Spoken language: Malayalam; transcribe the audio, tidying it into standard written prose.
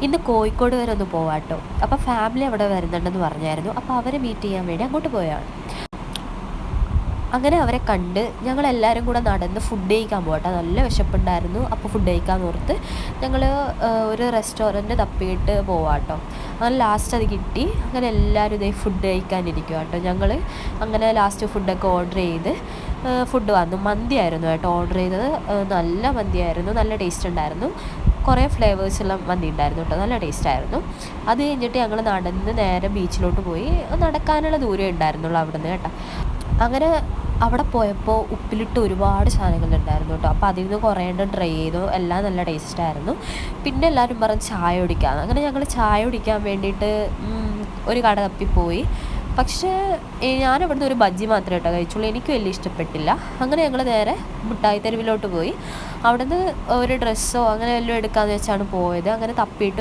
ഇന്ന് കോഴിക്കോട് വരെ ഒന്ന് പോവാട്ടോ. അപ്പോൾ ഫാമിലി അവിടെ വരുന്നുണ്ടെന്ന് പറഞ്ഞായിരുന്നു. അപ്പോൾ അവരെ മീറ്റ് ചെയ്യാൻ വേണ്ടി അങ്ങോട്ട് പോയാണ്. അങ്ങനെ അവരെ കണ്ട് ഞങ്ങളെല്ലാവരും കൂടെ നടന്ന് ഫുഡ് കഴിക്കാൻ പോകട്ടെ. നല്ല വിശപ്പുണ്ടായിരുന്നു. അപ്പോൾ ഫുഡ് കഴിക്കാൻ ഓർത്ത് ഞങ്ങൾ ഒരു റെസ്റ്റോറൻറ്റ് തപ്പിയിട്ട് പോവാട്ടോ. അങ്ങനെ ലാസ്റ്റ് അത് കിട്ടി. അങ്ങനെ എല്ലാവരും ഇതേ ഫുഡ് കഴിക്കാനിരിക്കുക കേട്ടോ. ഞങ്ങൾ അങ്ങനെ ലാസ്റ്റ് ഫുഡൊക്കെ ഓർഡർ ചെയ്ത് ഫുഡ് വന്നു. മന്തിയായിരുന്നു കേട്ടോ ഓർഡർ ചെയ്തത്. നല്ല മന്തിയായിരുന്നു, നല്ല ടേസ്റ്റ് ഉണ്ടായിരുന്നു. കുറേ ഫ്ലേവേഴ്സുള്ള മന്തി ഉണ്ടായിരുന്നു കേട്ടോ, നല്ല ടേസ്റ്റായിരുന്നു. അത് കഴിഞ്ഞിട്ട് ഞങ്ങൾ നടന്ന് നേരെ ബീച്ചിലോട്ട് പോയി. നടക്കാനുള്ള ദൂരമേ ഉണ്ടായിരുന്നുള്ളൂ അവിടെ നിന്ന് കേട്ടോ. അങ്ങനെ അവിടെ പോയപ്പോൾ ഉപ്പിലിട്ട് ഒരുപാട് സാധനങ്ങളുണ്ടായിരുന്നു കേട്ടോ. അപ്പോൾ അതിൽ നിന്ന് കുറേ എണ്ണം ട്രൈ ചെയ്തു. എല്ലാം നല്ല ടേസ്റ്റായിരുന്നു. പിന്നെ എല്ലാവരും പറഞ്ഞ് ചായ കുടിക്കാമെന്ന്. അങ്ങനെ ഞങ്ങൾ ചായ കുടിക്കാൻ വേണ്ടിയിട്ട് ഒരു കട തപ്പിപ്പോയി. പക്ഷേ ഞാനിവിടുന്ന് ഒരു ബജ്ജി മാത്രമേ കേട്ടോ കഴിച്ചുള്ളൂ. എനിക്ക് വലിയ ഇഷ്ടപ്പെട്ടില്ല. അങ്ങനെ ഞങ്ങൾ നേരെ മിഠായി തെരുവിലോട്ട് പോയി. അവിടുന്ന് ഒരു ഡ്രസ്സോ അങ്ങനെ വല്ലതും എടുക്കാമെന്ന് വെച്ചാണ് പോയത്. അങ്ങനെ തപ്പിയിട്ട്